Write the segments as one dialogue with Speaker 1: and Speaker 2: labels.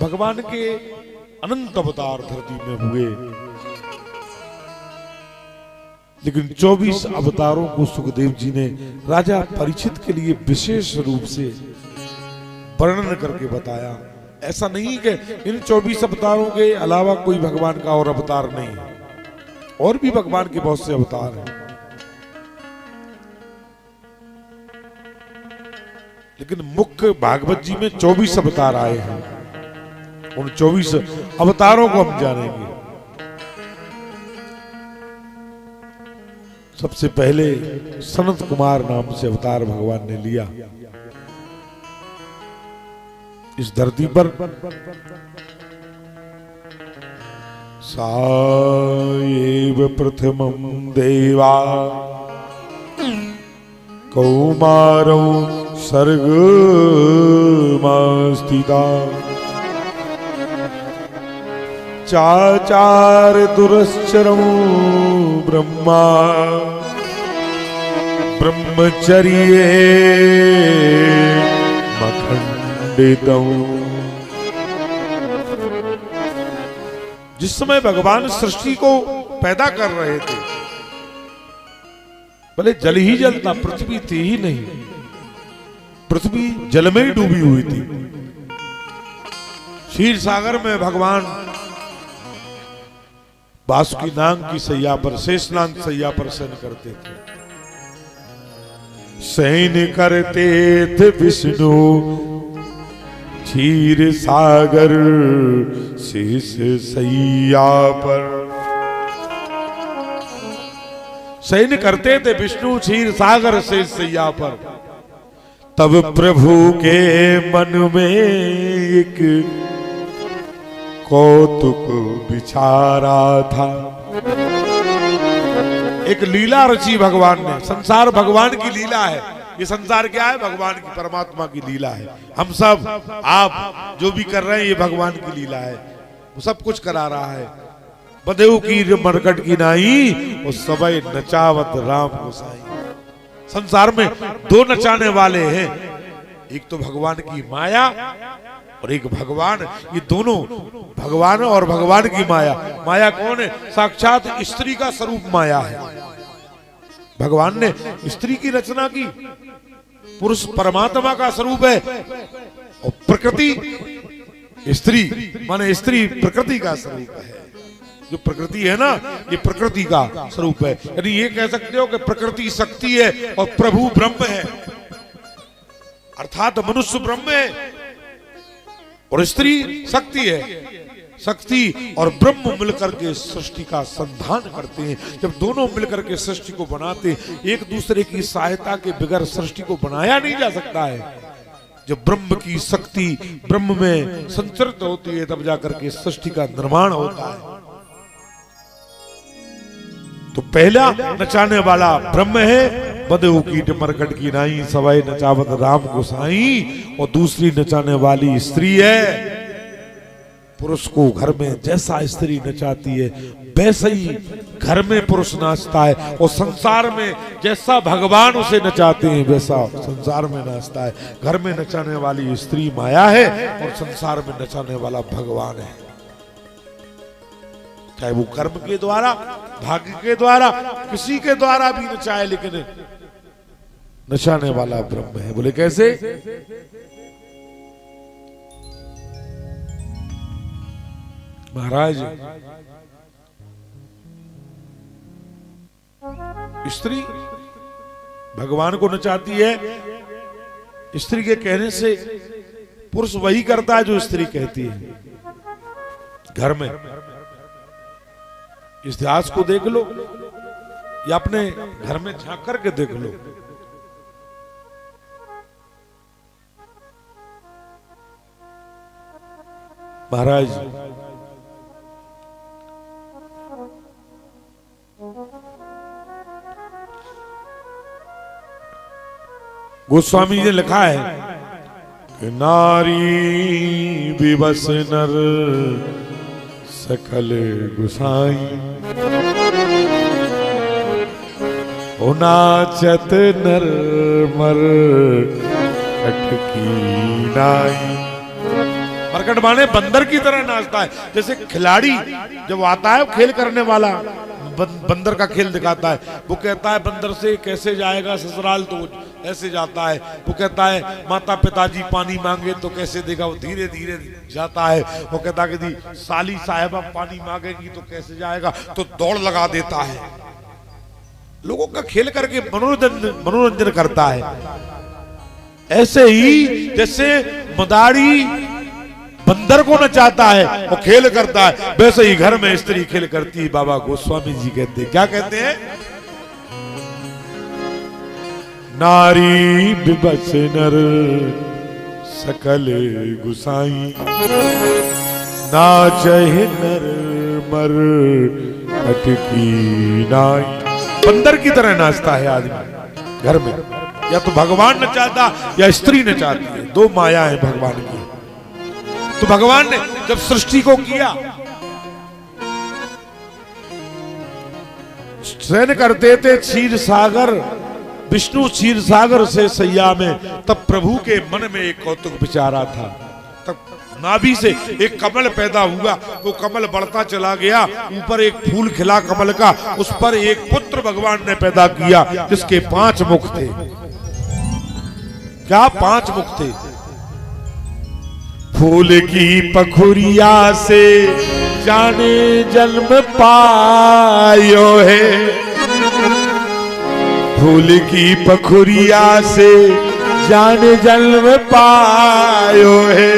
Speaker 1: भगवान के अनंत अवतार धरती में हुए, लेकिन 24 अवतारों को सुखदेव जी ने राजा परीक्षित के लिए विशेष रूप से वर्णन करके बताया। ऐसा नहीं कि इन 24 अवतारों के अलावा कोई भगवान का और अवतार नहीं है, और भी भगवान के बहुत से अवतार हैं, लेकिन मुख्य भागवत जी में 24 अवतार आए हैं। उन 24 अवतारों को हम जानेंगे। सबसे पहले सनत कुमार नाम से अवतार भगवान ने लिया इस धरती पर। साएव प्रथमं देवा कौमारौ सर्गमास्तिता चाचार दुरश्चरौ ब्रह्मा ब्रह्मचर्ये मखंडितौ। जिस समय भगवान सृष्टि को पैदा कर रहे थे, भले जल ही जल था, पृथ्वी थी ही नहीं, पृथ्वी जल में ही डूबी हुई थी। क्षीर सागर में भगवान बासुकी नाग की सैया पर, शेषनाग सैया पर शयन करते थे। शयन करते थे विष्णु क्षीर सागर शेष सैया पर। शयन करते थे विष्णु क्षीर सागर शेष सैया पर। तब प्रभु के मन में एक कौतुक विचारा था। एक लीला रची भगवान ने। संसार भगवान की लीला है। ये संसार क्या है? भगवान की, परमात्मा की लीला है। हम सब, आप जो भी कर रहे हैं, ये भगवान की लीला है। वो सब कुछ करा रहा है। बदेऊ की मरकट की नाई, वो सबई नचावत राम गोसाई। संसार में दो नचाने वाले हैं, एक तो भगवान की माया और एक भगवान। ये दोनों, भगवान और भगवान की माया। माया कौन है? साक्षात स्त्री का स्वरूप माया है। भगवान ने स्त्री की रचना की। पुरुष परमात्मा का स्वरूप है और प्रकृति स्त्री, माने स्त्री प्रकृति का स्वरूप है। जो प्रकृति है ना, ये प्रकृति का स्वरूप है। यानी ये कह सकते हो कि प्रकृति शक्ति है और प्रभु ब्रह्म है, अर्थात मनुष्य ब्रह्म है और स्त्री शक्ति है। शक्ति और ब्रह्म मिलकर के सृष्टि का संधान करते हैं। जब दोनों मिलकर के सृष्टि को बनाते, एक दूसरे की सहायता के बगैर सृष्टि को बनाया नहीं जा सकता है। जब ब्रह्म की शक्ति ब्रह्म में संचरित होती है, तब जाकर के सृष्टि का निर्माण होता है। तो पहला नचाने वाला ब्रह्म है, बदेऊ कीट मरकट की नाई, सवाई नचावत राम गोसाई। और दूसरी नचाने वाली स्त्री है। पुरुष को घर में जैसा स्त्री नचाती है, वैसे ही घर में पुरुष नाचता है। और संसार में जैसा भगवान उसे नचाते हैं, वैसा संसार में नाचता है। घर में नचाने वाली स्त्री माया है और संसार में नचाने वाला भगवान है। चाहे वो कर्म के द्वारा, भाग्य के द्वारा, किसी के द्वारा भी नचाए, लेकिन नचाने वाला ब्रह्म है। बोले कैसे? महाराज, स्त्री भगवान को नचाती है। स्त्री के कहने से पुरुष वही करता है जो स्त्री कहती है। घर में इतिहास को देख लो या अपने घर में झांक करके देख लो। महाराज, गोस्वामी जी ने लिखा है कि नारी विवश नर सकल गुसाई, ओ नाचत नर मर कट की नाई। मरकट माने बंदर की तरह नाचता है। जैसे खिलाड़ी जब आता है खेल करने वाला, बंदर का खेल दिखाता है, वो कहता है बंदर से कैसे जाएगा ससुराल, तो ऐसे जाता है। वो कहता है माता पिताजी पानी मांगे तो कैसे देगा, वो धीरे धीरे जाता है। वो कहता है कि साली साहिबा पानी मांगेगी तो कैसे जाएगा, तो दौड़ लगा देता है। लोगों का खेल करके मनोरंजन करता है। ऐसे ही जैसे मदारी बंदर को नचाता है वो खेल करता है, वैसे ही घर में स्त्री खेल करती है। बाबा गोस्वामी जी कहते हैं, क्या कहते हैं? नारी बिबस नर सकल गुसाई, नाचहि नर मर अटकी नाई। बंदर की तरह नाचता है आदमी घर में, या तो भगवान नचाता या स्त्री नचाती है, दो माया है भगवान की। तो भगवान ने जब सृष्टि को किया, शयन करते थे क्षीर सागर, विष्णु क्षीर सागर से सैया में, तब प्रभु के मन में एक कौतुक विचारा था। तब नाभि से एक कमल पैदा हुआ, वो कमल बढ़ता चला गया, ऊपर एक फूल खिला कमल का, उस पर एक पुत्र भगवान ने पैदा किया जिसके 5 मुख थे। क्या 5 मुख थे? फूल की पखुरिया से जाने जन्म पायो है, फूल की पखुरिया से जाने जन्म पायो है,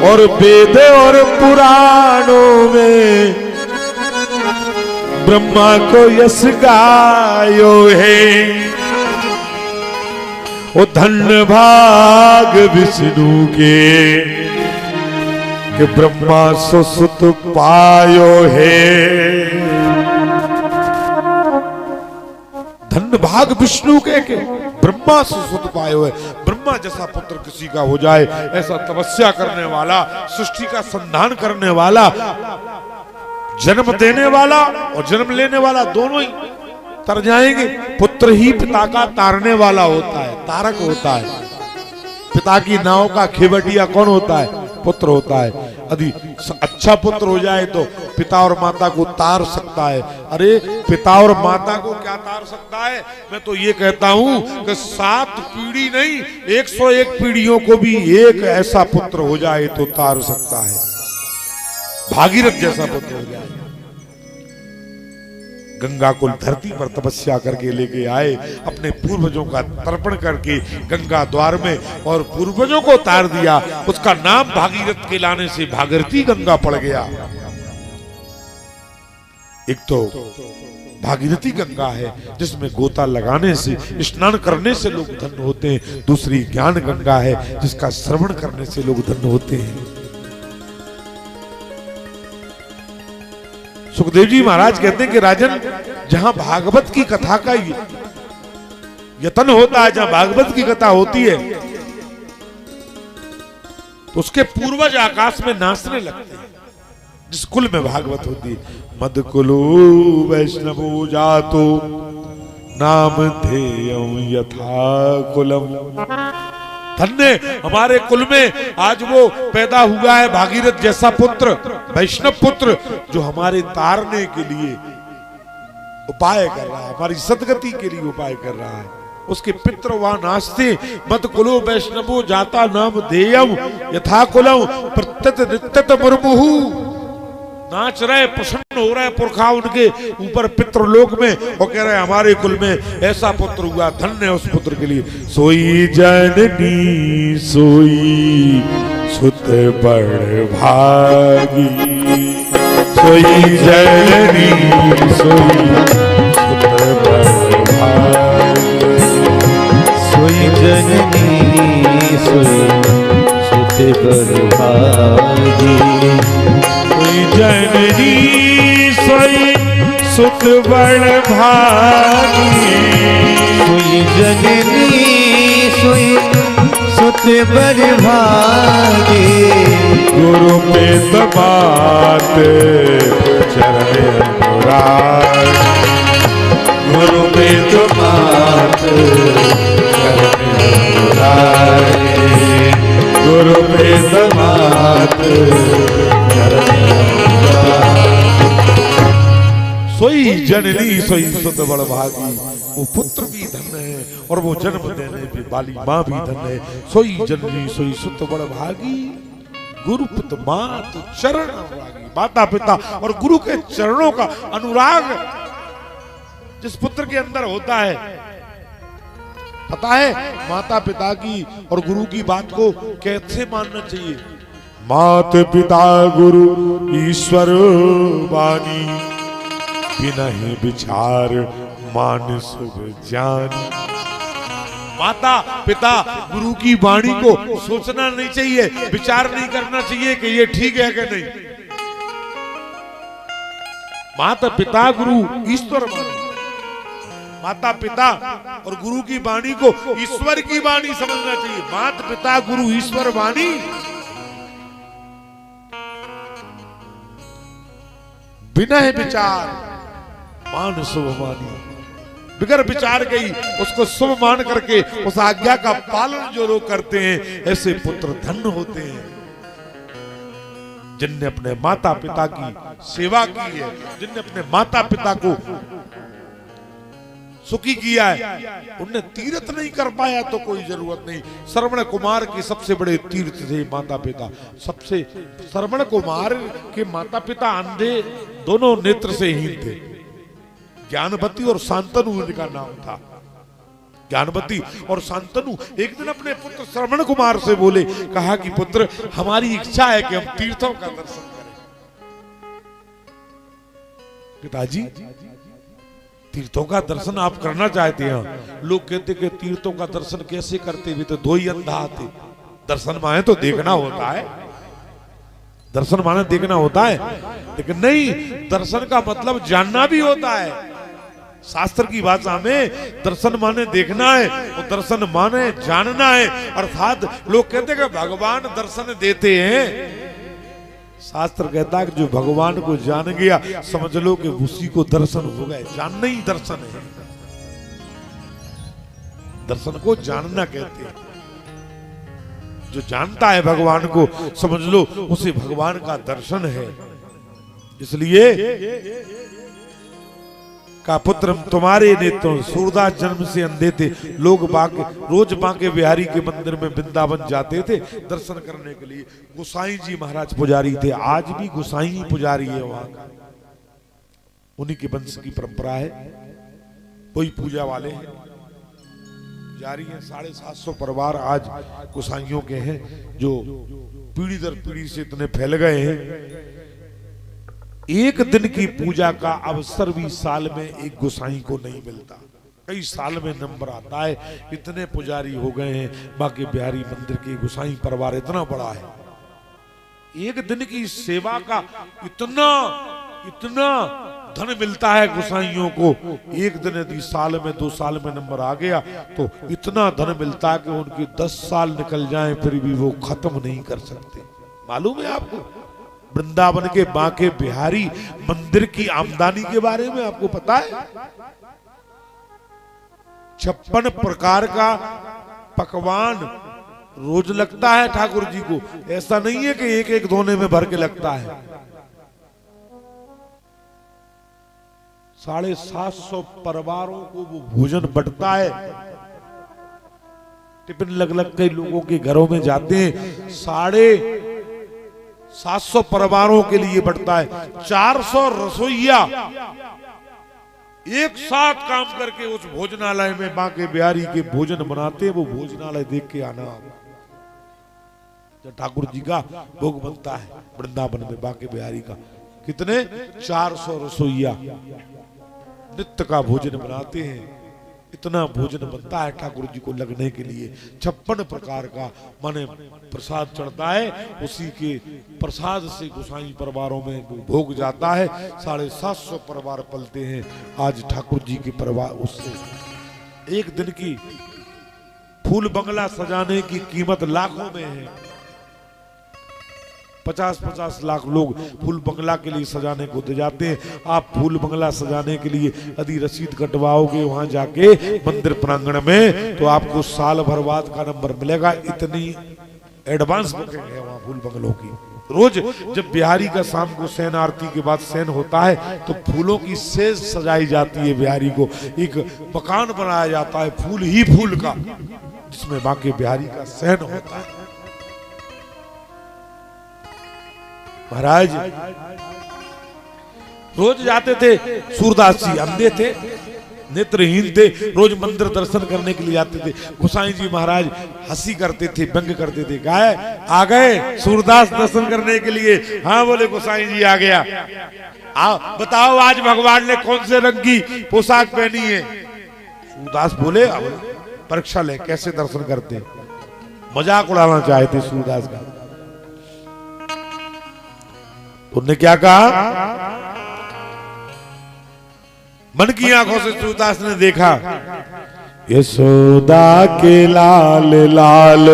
Speaker 1: और वेद और पुराणों में ब्रह्मा को यश गायो है। ओ धन्य भाग विष्णु के ब्रह्मा सुसुत पायो है। धन्य भाग विष्णु के ब्रह्मा सुसुत पायो है। ब्रह्मा जैसा पुत्र किसी का हो जाए, ऐसा तपस्या करने वाला, सृष्टि का संधान करने वाला, जन्म देने वाला और जन्म लेने वाला दोनों ही तर जाएंगे। पुत्र ही पिता का तारने वाला होता है, तारक होता है। पिता की नाव का खेवटिया कौन होता है? पुत्र होता है। यदि अच्छा पुत्र हो जाए तो पिता और माता को तार सकता है। अरे पिता और माता को क्या तार सकता है? मैं तो ये कहता हूं कि 7 पीढ़ी नहीं, 101 पीढ़ियों को भी एक ऐसा पुत्र हो जाए तो तार सकता है। भागीरथ जैसा पुत्र हो जाए। गंगा को धरती पर तपस्या करके लेके आए, अपने पूर्वजों का तर्पण करके गंगा द्वार में, और पूर्वजों को तार दिया। उसका नाम भागीरथ के लाने से भागीरथी गंगा पड़ गया। एक तो भागीरथी गंगा है जिसमें गोता लगाने से, स्नान करने से लोग धन्य होते हैं। दूसरी ज्ञान गंगा है जिसका श्रवण करने से लोग धन्य होते हैं। सुखदेव जी महाराज कहते हैं कि राजन, जहां भागवत की कथा का यतन होता है, जहां भागवत की कथा होती है, तो उसके पूर्वज आकाश में नाचने लगते हैं। जिस कुल में भागवत होती है, मद कुलो वैष्णवो जातो नाम ध्येयं यथा कुलम। धन्य हमारे कुल में आज वो पैदा हुआ है भागीरथ जैसा पुत्र, वैष्णव पुत्र, जो हमारे तारने के लिए उपाय कर रहा है, हमारी सदगति के लिए उपाय कर रहा है। उसके पितृ वहां नाचते। मत कुलो वैष्णवो जाता नाम ध्येयं यथा कुलम प्रत्यत नित्यत मुर्मुहु। नाच रहे, प्रसन्न हो रहे पुरखा उनके ऊपर पितृलोक में, वो कह रहे हमारे कुल में ऐसा पुत्र हुआ, धन्य उस पुत्र के लिए। सोई जननी सोई सुत बड़ भागी, सोई जननी सोई सुत बड़ भागी,
Speaker 2: सोई जननी सोई सुत बड़ भागी,
Speaker 1: जननी सोई सुत बड़ भागी,
Speaker 2: सोई जननी सोई सुत बड़ भागी।
Speaker 1: गुरु पे दबात चरण अनुराग,
Speaker 2: गुरु पे दबात चरण अनुराग,
Speaker 1: गुरु पे
Speaker 2: तमात
Speaker 1: सोई जननी सोई सुत बड़ भागी, वो पुत्र भी धन है और वो जन्म देने पे वाली माँ भी धन है। सोई जननी सोई सुत बड़ भागी, गुरु पुत मात चरण अनुरागी। माता पिता और गुरु के चरणों का अनुराग जिस पुत्र के अंदर होता है, पता है माता पिता की और गुरु की बात को कैसे मानना चाहिए। मात पिता गुरु ईश्वर वाणी, बिना ही विचार मान सब जानी। माता पिता गुरु की वाणी को सोचना नहीं चाहिए, विचार नहीं करना चाहिए कि ये ठीक है कि नहीं। माता पिता गुरु ईश्वर वाणी, माता पिता और गुरु की वाणी को ईश्वर की वाणी समझना चाहिए। माता पिता गुरु ईश्वर वाणी, बिना ही विचार मान शुभ मानी। बिगर विचार गई उसको शुभ मान करके उस आज्ञा का पालन जो लोग करते हैं, ऐसे पुत्र धन्य होते हैं जिनने अपने माता पिता की सेवा की है, जिनने अपने माता पिता को सुखी किया है। उनने तीर्थ नहीं कर पाया तो कोई जरूरत नहीं। श्रवण कुमार के सबसे बड़े तीर्थ थे माता पिता। सबसे श्रवण कुमार के माता पिता अंधे, दोनों नेत्र से हीन थे। ज्ञानवती और शांतनु उनका नाम था। ज्ञानवती और शांतनु एक दिन अपने पुत्र श्रवण कुमार से बोले, कहा कि पुत्र हमारी इच्छा है कि हम तीर्थों का दर्शन करें। पिताजी तीर्थों का दर्शन आप करना चाहते हैं। लोग कहते कि तीर्थों का दर्शन कैसे करते, भी तो दो ही अंधा आते। दर्शन माने तो देखना होता है, दर्शन माने देखना होता है, लेकिन नहीं, दर्शन का मतलब जानना भी होता है। शास्त्र की भाषा में दर्शन माने देखना है और दर्शन माने जानना है। अर्थात लोग कहते हैं कि भगवान दर्शन देते हैं। शास्त्र कहता है कि जो भगवान को जान गया समझ लो कि उसी को दर्शन हो गए। जानना ही दर्शन है। दर्शन को जानना कहते हैं। जो जानता है भगवान को समझ लो उसे भगवान का दर्शन है। इसलिए का पुत्र तुम्हारे नेत्रों, सूरदास जन्म से अंधे थे। लोग रोज बांके बिहारी के मंदिर में वृंदावन जाते थे दर्शन करने के लिए। गोसाई जी महाराज पुजारी थे, आज भी गोसाई ही पुजारी है वहां का। उन्हीं के वंश की परंपरा है, वही पूजा वाले हैं, पुजारी हैं। 750 परिवार आज गोसाइयों के हैं जो पीढ़ी दर पीढ़ी से इतने फैल गए हैं। एक दिन की पूजा का अवसर भी साल में एक गोसाई को नहीं मिलता। कई साल में नंबर आता है। इतने पुजारी हो गए हैं बांके बिहारी मंदिर के। गोसाई परिवार इतना बड़ा है। एक दिन की सेवा का इतना इतना धन मिलता है गोसाइयों को। एक दिन यदि साल में 2 साल में नंबर आ गया तो इतना धन मिलता है कि उनके 10 साल निकल जाएं फिर भी वो खत्म नहीं कर सकते। मालूम है आपको वृंदावन के बांके बिहारी मंदिर की आमदनी के बारे में आपको पता है? 56 प्रकार का पकवान रोज लगता है ठाकुर जी को। ऐसा नहीं है कि एक एक धोने में भर के लगता है। 750 परिवारों को वो भोजन बंटता है। टिफिन लग लग के लोगों के घरों में जाते हैं। 750 परिवारों के लिए बढ़ता है। 400 रसोइया एक साथ काम करके उस भोजनालय में बांके बिहारी के भोजन बनाते हैं। वो भोजनालय देख के आना, जब ठाकुर जी का भोग बनता है वृंदावन में बांके बिहारी का, कितने 400 रसोइया नित्य का भोजन बनाते हैं। इतना भोजन बनता है ठाकुर जी को लगने के लिए। 56 प्रकार का माने प्रसाद चढ़ता है। उसी के प्रसाद से गोसाई परिवारों में भोग जाता है। 750 परिवार पलते हैं आज ठाकुर जी के परिवार। उससे एक दिन की फूल बंगला सजाने की कीमत लाखों में है। 50-50 लाख लोग फूल बंगला के लिए सजाने को दे जाते हैं। आप फूल बंगला सजाने के लिए यदि रसीद कटवाओगे वहां जाके मंदिर प्रांगण में तो आपको साल भर बाद का नंबर मिलेगा। इतनी एडवांस बुकिंग है वहां फूल बंगलों की। रोज जब बिहारी का शाम को शयन आरती के बाद शयन होता है तो फूलों की सेज सजाई जाती है, बिहारी को एक मकान बनाया जाता है फूल ही फूल का, जिसमें बाकी बिहारी का शयन होता है। महाराज रोज जाते थे, सूरदास जी अंधे थे, नेत्रहीन थे, रोज मंदिर दर्शन करने के लिए जाते थे। गोसाई जी महाराज हंसी करते थे, व्यंग करते थे, गाय आ गए सूरदास दर्शन करने के लिए। हाँ बोले गोसाई जी आ गया। बताओ आज भगवान ने कौन से रंग की पोशाक पहनी है? सूरदास बोले परीक्षा ले कैसे दर्शन करते। मजाक उड़ाना चाहते सूरदास का। उन्होंने क्या कहा? मन की आंखों से सूरदास ने देखा, यशोदा के लाल लाल